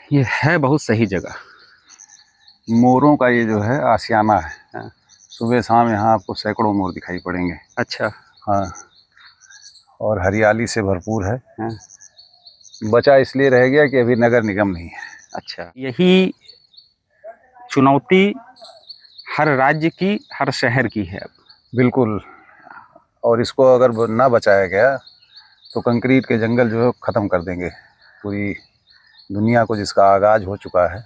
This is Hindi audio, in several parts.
ये है बहुत सही जगह। मोरों का ये जो है आशियाना है। सुबह शाम यहाँ आपको सैकड़ों मोर दिखाई पड़ेंगे। अच्छा। हाँ, और हरियाली से भरपूर है। बचा इसलिए रह गया कि अभी नगर निगम नहीं है। अच्छा, यही चुनौती हर राज्य की, हर शहर की है अब। बिल्कुल। और इसको अगर ना बचाया गया तो कंक्रीट के जंगल जो है ख़त्म कर देंगे पूरी दुनिया को, जिसका आगाज हो चुका है।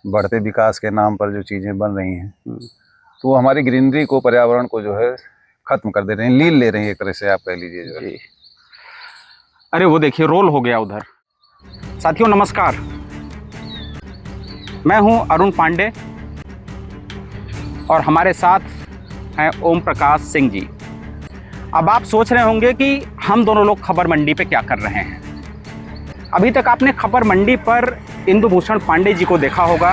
बढ़ते विकास के नाम पर जो चीज़ें बन रही हैं तो वो हमारी ग्रीनरी को, पर्यावरण को जो है ख़त्म कर दे रहे हैं, लील ले रहे हैं एक तरह से, आप कह लीजिए जो है। अरे वो देखिए, रोल हो गया उधर। साथियों नमस्कार, मैं हूं अरुण पांडे और हमारे साथ हैं ओम प्रकाश सिंह जी। अब आप सोच रहे होंगे कि हम दोनों लोग खबर मंडी पे क्या कर रहे हैं। अभी तक आपने खबर मंडी पर इंदु भूषण पांडे जी को देखा होगा।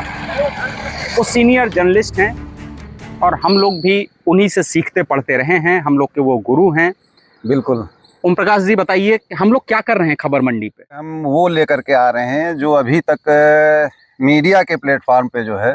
वो सीनियर जर्नलिस्ट हैं और हम लोग भी उन्हीं से सीखते पढ़ते रहे हैं, हम लोग के वो गुरु हैं। बिल्कुल। ओम प्रकाश जी बताइए, हम लोग क्या कर रहे हैं खबर मंडी पे? हम वो लेकर के आ रहे हैं जो अभी तक मीडिया के प्लेटफॉर्म पे जो है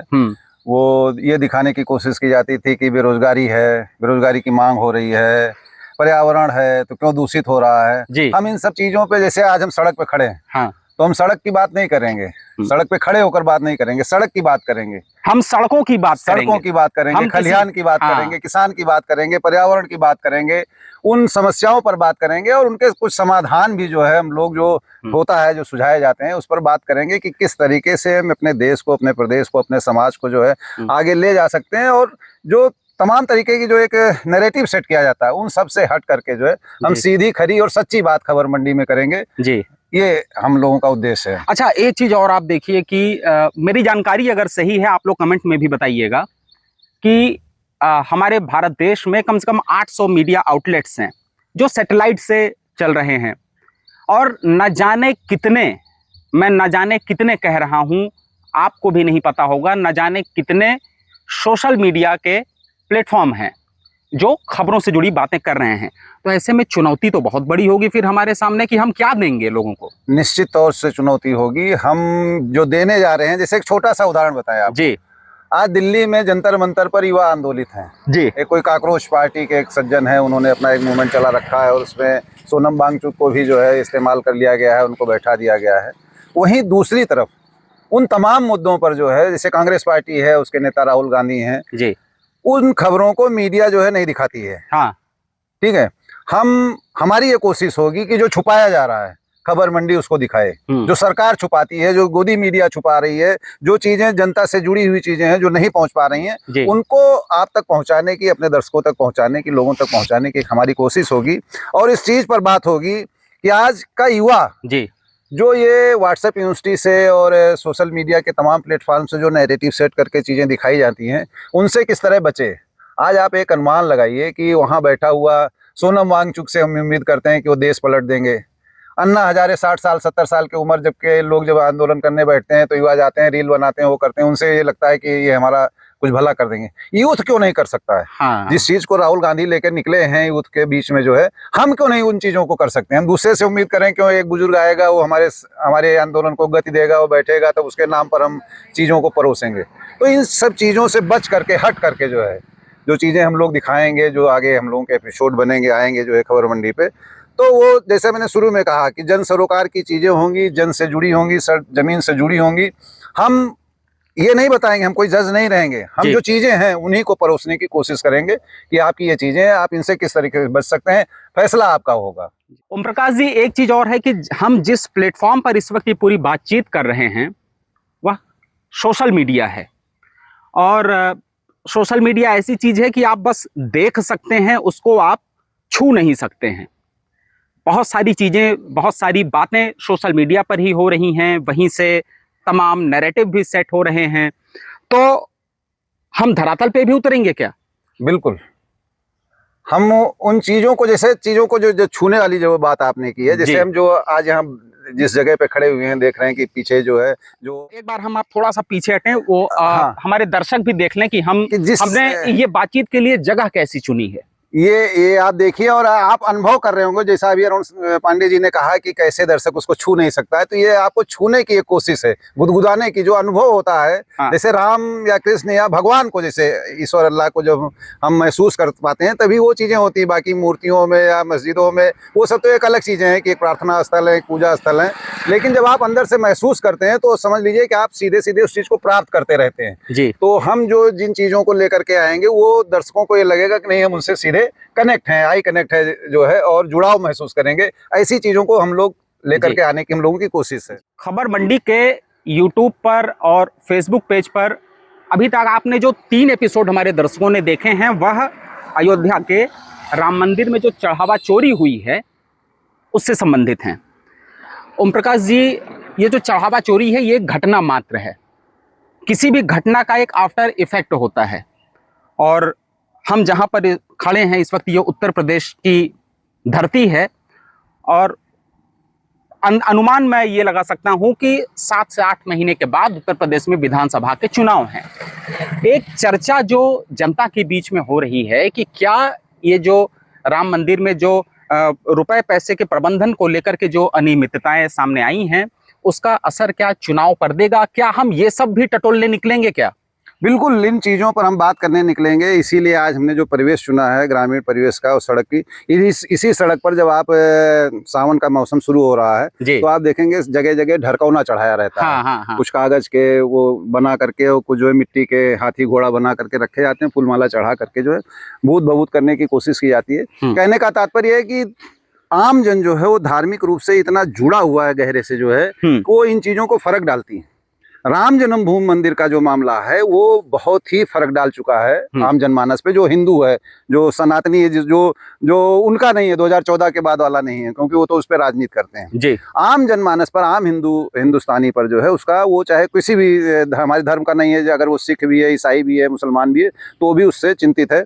वो ये दिखाने की कोशिश की जाती थी कि बेरोजगारी है, बेरोजगारी की मांग हो रही है, पर्यावरण है तो क्यों दूषित हो रहा है जी। हम इन सब चीज़ों पे, जैसे आज हम सड़क पे खड़े हैं, हाँ, तो हम सड़क की बात नहीं करेंगे, सड़क पे खड़े होकर बात नहीं करेंगे, सड़क की बात करेंगे, हम सड़कों की बात करेंगे, सड़कों की बात करेंगे, खलिहान की बात करेंगे, किसान की बात करेंगे, पर्यावरण की बात करेंगे, उन समस्याओं पर बात करेंगे और उनके कुछ समाधान भी जो है हम लोग जो होता है, जो सुझाए जाते हैं, उस पर बात करेंगे कि किस तरीके से हम अपने देश को, अपने प्रदेश को, अपने समाज को जो है आगे ले जा सकते हैं। और जो तमाम तरीके की जो एक नैरेटिव सेट किया जाता है उन सब से हट करके जो है हम सीधी, खरी और सच्ची बात खबर मंडी में करेंगे जी। ये हम लोगों का उद्देश्य है। अच्छा, एक चीज और आप देखिए कि मेरी जानकारी अगर सही है, आप लोग कमेंट में भी बताइएगा कि हमारे भारत देश में कम से कम 800 मीडिया आउटलेट्स हैं जो सैटेलाइट से चल रहे हैं और न जाने कितने, मैं न जाने कितने कह रहा हूं, आपको भी नहीं पता होगा, न जाने कितने सोशल मीडिया के प्लेटफॉर्म हैं जो खबरों से जुड़ी बातें कर रहे हैं। तो ऐसे में चुनौती तो बहुत बड़ी होगी फिर हमारे सामने कि हम क्या देंगे लोगों को। निश्चित तौर से चुनौती होगी। हम जो देने जा रहे हैं, जैसे एक छोटा सा उदाहरण बताया आप जी। आज दिल्ली में जंतर मंतर पर युवा आंदोलित हैं जी। एक कोई काकरोच पार्टी के एक सज्जन है, उन्होंने अपना एक मूवमेंट चला रखा है और उसमें सोनम वांगचुक को भी जो है इस्तेमाल कर लिया गया है, उनको बैठा दिया गया है। वहीं दूसरी तरफ उन तमाम मुद्दों पर जो है, जैसे कांग्रेस पार्टी है, उसके नेता राहुल गांधी हैं जी, उन खबरों को मीडिया जो है नहीं दिखाती है। हाँ, ठीक है। हमारी ये कोशिश होगी कि जो छुपाया जा रहा है खबर मंडी उसको दिखाए, जो सरकार छुपाती है, जो गोदी मीडिया छुपा रही है, जो चीजें जनता से जुड़ी हुई चीजें हैं जो नहीं पहुंच पा रही हैं, उनको आप तक पहुंचाने की, अपने दर्शकों तक पहुंचाने की, लोगों तक पहुंचाने की हमारी कोशिश होगी। और इस चीज पर बात होगी कि आज का युवा जी, जो ये व्हाट्सएप यूनिवर्सिटी से और सोशल मीडिया के तमाम प्लेटफॉर्म से जो नैरेटिव सेट करके चीज़ें दिखाई जाती हैं, उनसे किस तरह बचे। आज आप एक अनुमान लगाइए कि वहाँ बैठा हुआ सोनम वांगचुक से हम उम्मीद करते हैं कि वो देश पलट देंगे। अन्ना हजारे 60 साल 70 साल की उम्र जबकि लोग जब आंदोलन करने बैठते हैं तो युवा जाते हैं, रील बनाते हैं, वो करते हैं, उनसे ये लगता है कि ये हमारा कुछ भला कर देंगे। यूथ क्यों नहीं कर सकता है? हाँ। जिस चीज को राहुल गांधी लेकर निकले हैं यूथ के बीच में जो है, हम क्यों नहीं उन चीजों को कर सकते हैं? हम दूसरे से उम्मीद करें क्यों? एक बुजुर्ग आएगा, वो हमारे आंदोलन को गति देगा, वो बैठेगा, तो उसके नाम पर हम चीजों को परोसेंगे। तो इन सब चीजों से बच करके, हट करके जो है, जो चीजें हम लोग दिखाएंगे, जो आगे हम लोगों के एपिसोड बनेंगे, आएंगे जो है खबर मंडी पे, तो वो जैसे मैंने शुरू में कहा कि जन सरोकार की चीजें होंगी, जन से जुड़ी होंगी, जमीन से जुड़ी होंगी। हम ये नहीं बताएंगे, हम कोई जज नहीं रहेंगे, हम जो चीजें हैं उन्हीं को परोसने की कोशिश करेंगे कि आपकी ये चीजें हैं, आप इनसे किस तरीके से बच सकते हैं, फैसला आपका होगा। ओम प्रकाश जी, एक चीज और है कि हम जिस प्लेटफॉर्म पर इस वक्त ये पूरी बातचीत कर रहे हैं वह सोशल मीडिया है और सोशल मीडिया ऐसी चीज है कि आप बस देख सकते हैं, उसको आप छू नहीं सकते हैं। बहुत सारी चीजें, बहुत सारी बातें सोशल मीडिया पर ही हो रही हैं, वहीं से तमाम नैरेटिव भी सेट हो रहे हैं। तो हम धरातल पे भी उतरेंगे क्या? बिल्कुल। हम उन चीजों को, जैसे चीजों को जो छूने वाली जो बात आपने की है, जैसे हम जो आज यहाँ जिस जगह पे खड़े हुए हैं देख रहे हैं कि पीछे जो है, जो एक बार हम आप थोड़ा सा पीछे हटें, वो हाँ, हमारे दर्शक भी देख लें कि हमने ये बातचीत के लिए जगह कैसी चुनी है। ये आप देखिए और आप अनुभव कर रहे होंगे, जैसा अभी अरुण पांडे जी ने कहा कि कैसे दर्शक उसको छू नहीं सकता है, तो ये आपको छूने की एक कोशिश है, गुदगुदाने की, जो अनुभव होता है। हाँ। जैसे राम या कृष्ण या भगवान को, जैसे ईश्वर अल्लाह को जब हम महसूस कर पाते हैं तभी वो चीजें होती है। बाकी मूर्तियों में या मस्जिदों में वो सब तो एक अलग चीजें हैं कि एक प्रार्थना स्थल है, एक पूजा स्थल है, लेकिन जब आप अंदर से महसूस करते हैं तो समझ लीजिए कि आप सीधे सीधे उस चीज को प्राप्त करते रहते हैं जी। तो हम जो जिन चीजों को लेकर के आएंगे वो दर्शकों को ये लगेगा कि नहीं, हम उनसे सीधे कनेक्ट हैं, आई कनेक्ट है जो है, और जुड़ाव महसूस करेंगे। ऐसी चीजों को हम लोग लेकर के आने की हम लोगों की कोशिश है। खबर मंडी के यूट्यूब पर और फेसबुक पेज पर अभी तक आपने जो 3 एपिसोड हमारे दर्शकों ने देखे हैं, वह अयोध्या के राम मंदिर में जो चढ़ावा चोरी हुई है उससे संबंधित हैं। ओम प्रकाश जी, ये जो चढ़ावा चोरी है ये घटना मात्र है। किसी भी घटना का एक आफ्टर इफेक्ट होता है, और हम जहाँ पर खड़े हैं इस वक्त ये उत्तर प्रदेश की धरती है, और अनुमान मैं ये लगा सकता हूँ कि 7 से 8 महीने के बाद उत्तर प्रदेश में विधानसभा के चुनाव हैं। एक चर्चा जो जनता के बीच में हो रही है कि क्या ये जो राम मंदिर में जो रुपए पैसे के प्रबंधन को लेकर के जो अनियमितताएं सामने आई हैं उसका असर क्या चुनाव पर देगा, क्या हम ये सब भी टटोलने निकलेंगे क्या? बिल्कुल, इन चीज़ों पर हम बात करने निकलेंगे। इसीलिए आज हमने जो परिवेश चुना है ग्रामीण परिवेश का, उस सड़क की, इसी सड़क पर जब आप सावन का मौसम शुरू हो रहा है तो आप देखेंगे जगह जगह ढरकौना चढ़ाया रहता है। हाँ। कुछ कागज के वो बना करके और कुछ जो है मिट्टी के हाथी घोड़ा बना करके रखे जाते हैं, फूलमाला चढ़ा करके जो है भूत भभूत करने की कोशिश की जाती है। कहने का तात्पर्य है कि आम जन जो है वो धार्मिक रूप से इतना जुड़ा हुआ है गहरे से जो है, वो इन चीज़ों को फर्क डालती है। राम जन्मभूमि मंदिर का जो मामला है वो बहुत ही फर्क डाल चुका है आम जनमानस पे। जो हिंदू है, जो सनातनी है, जो उनका नहीं है, 2014 के बाद वाला नहीं है, क्योंकि वो तो उस पर राजनीति करते हैं जी। आम जनमानस पर, आम हिंदुस्तानी पर जो है उसका, वो चाहे किसी भी हमारे धर्म का नहीं है, अगर वो सिख भी है, ईसाई भी है, मुसलमान भी है, तो भी उससे चिंतित है।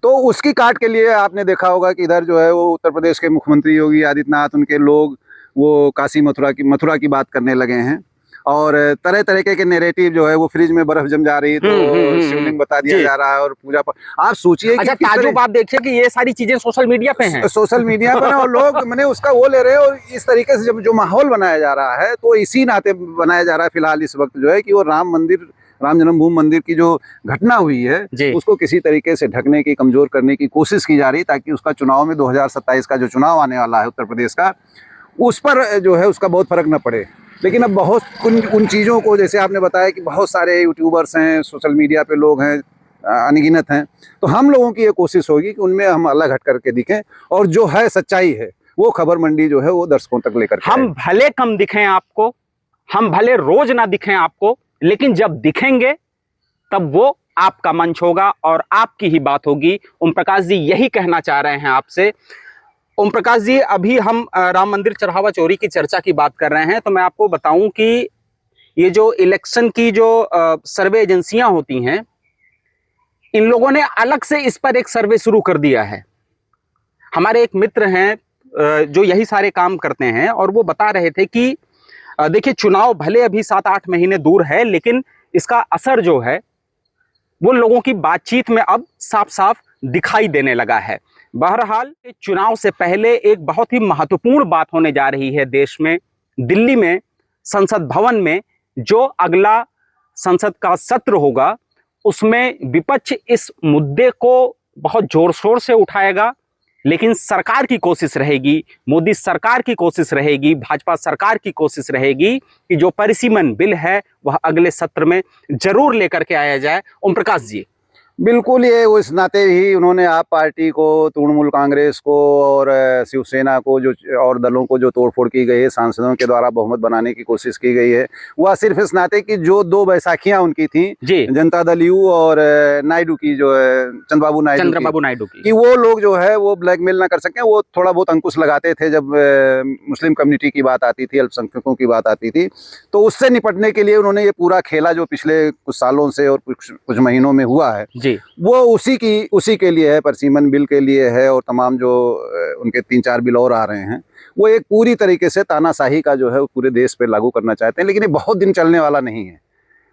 तो उसकी काट के लिए आपने देखा होगा कि इधर जो है वो उत्तर प्रदेश के मुख्यमंत्री योगी आदित्यनाथ, उनके लोग वो काशी मथुरा की बात करने लगे हैं, और तरह तरह के नैरेटिव जो है वो फ्रिज में बर्फ जम जा रही है तो शिवलिंग बता दिया जा रहा है, और पूजा पर आप सोचिए। अच्छा, ताजुब आप देखिए कि ये सारी चीजें सोशल मीडिया पे हैं, सोशल मीडिया पर, और लोग मैंने उसका वो ले रहे हैं, और इस तरीके से जब जो माहौल बनाया जा रहा है तो इसी नाते बनाया जा रहा है फिलहाल इस वक्त जो है कि वो राम जन्मभूमि मंदिर की जो घटना हुई है उसको किसी तरीके से ढकने की, कमजोर करने की कोशिश की जा रही है, ताकि उसका चुनाव में 2027 का जो चुनाव आने वाला है उत्तर प्रदेश का, उस पर जो है उसका बहुत फर्क न पड़े। लेकिन अब बहुत उन चीज़ों को, जैसे आपने बताया कि बहुत सारे यूट्यूबर्स हैं, सोशल मीडिया पे लोग हैं, अनगिनत हैं, तो हम लोगों की ये कोशिश होगी कि उनमें हम अलग हट करके दिखें, और जो है सच्चाई है वो खबर मंडी जो है वो दर्शकों तक लेकर हम भले कम दिखें आपको, हम भले रोज ना दिखें आपको, लेकिन जब दिखेंगे तब वो आपका मंच होगा और आपकी ही बात होगी। ओम प्रकाश जी यही कहना चाह रहे हैं आपसे। ओम प्रकाश जी, अभी हम राम मंदिर चढ़ावा चोरी की चर्चा की बात कर रहे हैं, तो मैं आपको बताऊं कि ये जो इलेक्शन की जो सर्वे एजेंसियां होती हैं, इन लोगों ने अलग से इस पर एक सर्वे शुरू कर दिया है। हमारे एक मित्र हैं जो यही सारे काम करते हैं, और वो बता रहे थे कि देखिए, चुनाव भले अभी 7-8 महीने दूर है, लेकिन इसका असर जो है वो लोगों की बातचीत में अब साफ साफ दिखाई देने लगा है। बहरहाल, चुनाव से पहले एक बहुत ही महत्वपूर्ण बात होने जा रही है देश में। दिल्ली में संसद भवन में जो अगला संसद का सत्र होगा उसमें विपक्ष इस मुद्दे को बहुत जोर शोर से उठाएगा, लेकिन सरकार की कोशिश रहेगी, मोदी सरकार की कोशिश रहेगी, भाजपा सरकार की कोशिश रहेगी कि जो परिसीमन बिल है वह अगले सत्र में जरूर लेकर के आया जाए। ओम प्रकाश जी, बिल्कुल, ये उस नाते ही उन्होंने आप पार्टी को, तृणमूल कांग्रेस को और शिवसेना को, जो और दलों को जो तोड़फोड़ की गई है, सांसदों के द्वारा बहुमत बनाने की कोशिश की गई है, वह सिर्फ इस नाते कि जो 2 बैसाखियां उनकी थी, जनता दल यू और नायडू की, जो है चंद्रबाबू नायडू की, कि वो लोग जो है वो ब्लैकमेल ना कर सकें। वो थोड़ा बहुत अंकुश लगाते थे जब मुस्लिम कम्युनिटी की बात आती थी, अल्पसंख्यकों की बात आती थी, तो उससे निपटने के लिए उन्होंने ये पूरा खेला जो पिछले कुछ सालों से और कुछ महीनों में हुआ है, वो उसी के लिए है, परसीमन बिल के लिए है, और तमाम जो उनके 3-4 बिल और आ रहे हैं, वो एक पूरी तरीके से तानाशाही का जो है वो पूरे देश पे लागू करना चाहते हैं। लेकिन ये बहुत दिन चलने वाला नहीं है।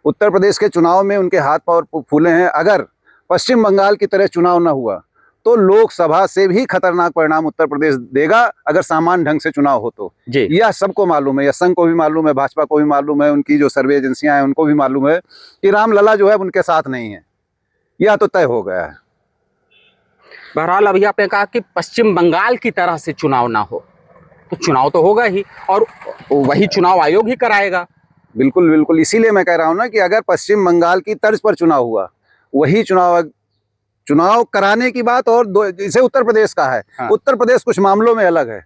उत्तर प्रदेश के चुनाव में उनके हाथ पांव फूले हैं। अगर पश्चिम बंगाल की तरह चुनाव ना हुआ तो लोकसभा से भी खतरनाक परिणाम उत्तर प्रदेश देगा अगर सामान्य ढंग से चुनाव हो तो। जी। यह सबको मालूम है, यह संघ को भी मालूम है, भाजपा को भी मालूम है, उनकी जो सर्वे एजेंसियां हैं उनको भी मालूम है कि रामलला जो है उनके साथ नहीं है। यह तो तय हो गया है। बहरहाल अभी आपने कहा कि पश्चिम बंगाल की तरह से चुनाव ना हो, तो चुनाव तो होगा ही और वही चुनाव आयोग ही कराएगा। बिल्कुल बिल्कुल, इसीलिए मैं कह रहा हूं ना कि अगर पश्चिम बंगाल की तर्ज पर चुनाव हुआ, वही चुनाव कराने की बात। और जैसे उत्तर प्रदेश का है, हाँ। उत्तर प्रदेश कुछ मामलों में अलग है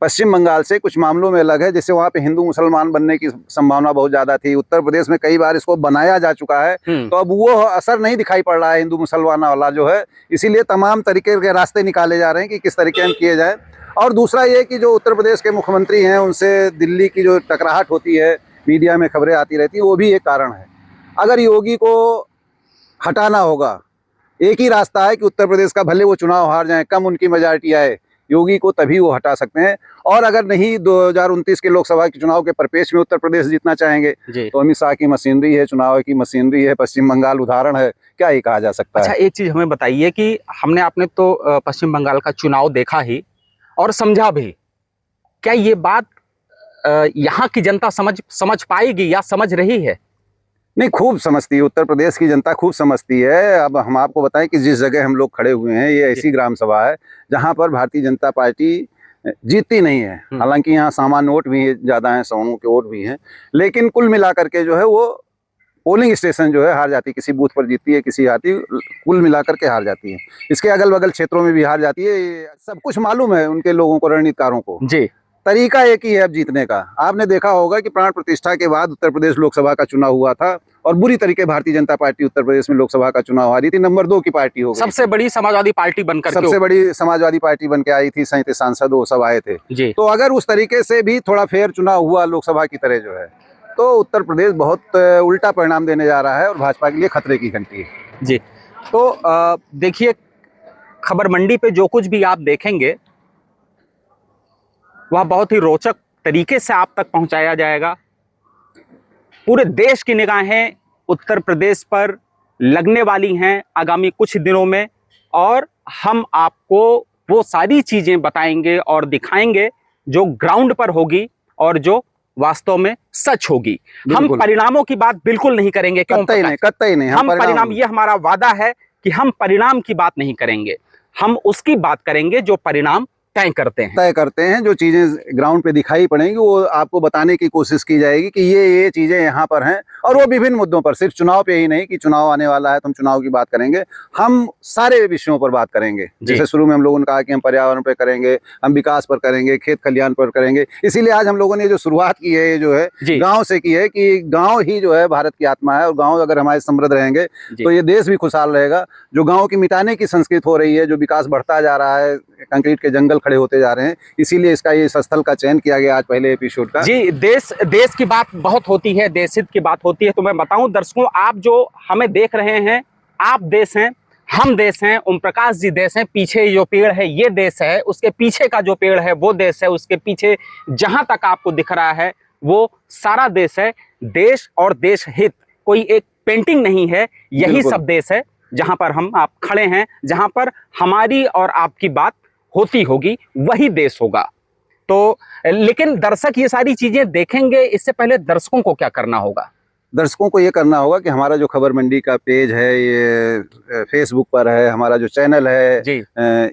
पश्चिम बंगाल से, कुछ मामलों में अलग है। जैसे वहाँ पे हिंदू मुसलमान बनने की संभावना बहुत ज्यादा थी, उत्तर प्रदेश में कई बार इसको बनाया जा चुका है, तो अब वो असर नहीं दिखाई पड़ रहा है हिंदू मुसलमान वाला जो है। इसीलिए तमाम तरीके के रास्ते निकाले जा रहे हैं कि किस तरीके हम किए जाए। और दूसरा ये कि जो उत्तर प्रदेश के मुख्यमंत्री हैं उनसे दिल्ली की जो टकराहट होती है, मीडिया में खबरें आती रहती है, वो भी एक कारण है। अगर योगी को हटाना होगा, एक ही रास्ता है कि उत्तर प्रदेश का भले वो चुनाव हार जाए, कम उनकी मेजॉरिटी आए, योगी को तभी वो हटा सकते हैं। और अगर नहीं 2029 के लोकसभा के चुनाव के परिपेक्ष में उत्तर प्रदेश जीतना चाहेंगे तो अमित शाह की मशीनरी है, चुनाव की मशीनरी है, पश्चिम बंगाल उदाहरण है, क्या ही कहा जा सकता है। अच्छा, एक चीज हमें बताइए कि आपने तो पश्चिम बंगाल का चुनाव देखा ही और समझा भी, क्या ये बात यहाँ की जनता समझ पाएगी या समझ रही है? नहीं, खूब समझती है, उत्तर प्रदेश की जनता खूब समझती है। अब हम आपको बताएं कि जिस जगह हम लोग खड़े हुए हैं, ये ऐसी ग्राम सभा है जहां पर भारतीय जनता पार्टी जीतती नहीं है। हालांकि यहाँ सामान्य वोट भी ज्यादा हैं, सवर्णों के वोट भी हैं, लेकिन कुल मिलाकर के जो है वो पोलिंग स्टेशन जो है हार जाती है। किसी बूथ पर जीतती है, किसी हारती, कुल मिलाकर के हार जाती है। इसके अगल बगल क्षेत्रों में भी हार जाती है। सब कुछ मालूम है उनके लोगों को, रणनीतिकारों को। जी। तरीका एक ही है अब जीतने का। आपने देखा होगा कि प्राण प्रतिष्ठा के बाद उत्तर प्रदेश लोकसभा का चुनाव हुआ था और बुरी तरीके भारतीय जनता पार्टी उत्तर प्रदेश में लोकसभा का चुनाव हारी थी, नंबर 2 की पार्टी हो गई। सबसे बड़ी समाजवादी पार्टी बनकर सबसे बड़ी समाजवादी पार्टी बन के आई थी, 37 सांसद वो सब आए थे जी। तो अगर उस तरीके से भी थोड़ा फेयर चुनाव हुआ लोकसभा की तरह जो है, तो उत्तर प्रदेश बहुत उल्टा परिणाम देने जा रहा है और भाजपा के लिए खतरे की घंटी है जी। तो देखिए, खबर मंडी पे जो कुछ भी आप देखेंगे वह बहुत ही रोचक तरीके से आप तक पहुंचाया जाएगा। पूरे देश की निगाहें उत्तर प्रदेश पर लगने वाली हैं आगामी कुछ दिनों में, और हम आपको वो सारी चीजें बताएंगे और दिखाएंगे जो ग्राउंड पर होगी और जो वास्तव में सच होगी। हम परिणामों की बात बिल्कुल नहीं करेंगे, कतई नहीं। हम परिणाम, ये हमारा वादा है कि हम परिणाम की बात नहीं करेंगे, हम उसकी बात करेंगे जो परिणाम तय करते हैं। जो चीजें ग्राउंड पे दिखाई पड़ेंगी वो आपको बताने की कोशिश की जाएगी कि ये चीजें यहाँ पर हैं, और वो विभिन्न मुद्दों पर, सिर्फ चुनाव पे ही नहीं कि चुनाव आने वाला है तो हम चुनाव की बात करेंगे, हम सारे विषयों पर बात करेंगे। जैसे शुरू में हम लोगों ने कहा कि हम पर्यावरण पे करेंगे, हम विकास पर करेंगे, खेत खलिहान पर करेंगे। इसीलिए आज हम लोगों ने जो शुरुआत की है, जो है गाँव से की है, कि गाँव ही जो है भारत की आत्मा है, और गाँव अगर हमारे समृद्ध रहेंगे तो ये देश भी खुशहाल रहेगा। जो गाँव की मिटाने की संस्कृति हो रही है, जो विकास बढ़ता जा रहा है, कंक्रीट के जंगल खड़े होते जा रहे हैं, इसीलिए इसका ये स्थल का चयन किया गया आज पहले एपिसोड का। जी, देश की बात बहुत होती है, देश हित की बात होती है, तो मैं बताऊं दर्शकों, आप जो हमें देख रहे हैं, आप देश हैं, हम देश हैं, ओम प्रकाश जी देश हैं। पीछे जो पेड़ है ये देश है, उसके पीछे का जो पेड़ है वो देश है, उसके पीछे जहां तक आपको दिख रहा है वो सारा देश है। देश और देश हित कोई एक पेंटिंग नहीं है, यही सब देश है जहां पर आप खड़े हैं, जहां पर हमारी और आपकी बात होती होगी, वही देश होगा। तो लेकिन दर्शक ये सारी चीजें देखेंगे, इससे पहले दर्शकों को क्या करना होगा? दर्शकों को ये करना होगा कि हमारा जो खबर मंडी का पेज है, ये फेसबुक पर है, हमारा जो चैनल है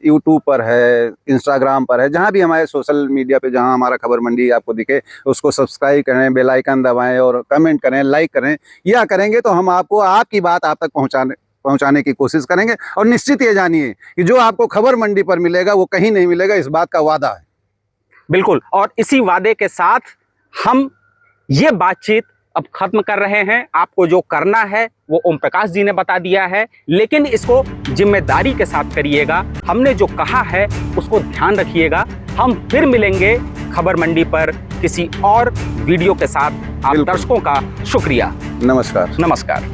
यूट्यूब पर है, इंस्टाग्राम पर है, जहां भी हमारे सोशल मीडिया पे जहां हमारा खबर मंडी आपको दिखे, उसको सब्सक्राइब करें, बेल आइकन दबाएं और कमेंट करें, लाइक करें। यह करेंगे तो हम आपको आपकी बात आप तक पहुंचाने की कोशिश करेंगे। और निश्चित ये जानिए कि जो आपको खबर मंडी पर मिलेगा वो कहीं नहीं मिलेगा, इस बात का वादा है। बिल्कुल, और इसी वादे के साथ हम ये बातचीत अब खत्म कर रहे हैं। आपको जो करना है वो ओम प्रकाश जी ने बता दिया है, लेकिन इसको जिम्मेदारी के साथ करिएगा। हमने जो कहा है उसको ध्यान रखिएगा। हम फिर मिलेंगे खबर मंडी पर किसी और वीडियो के साथ। आप दर्शकों का शुक्रिया। नमस्कार। नमस्कार।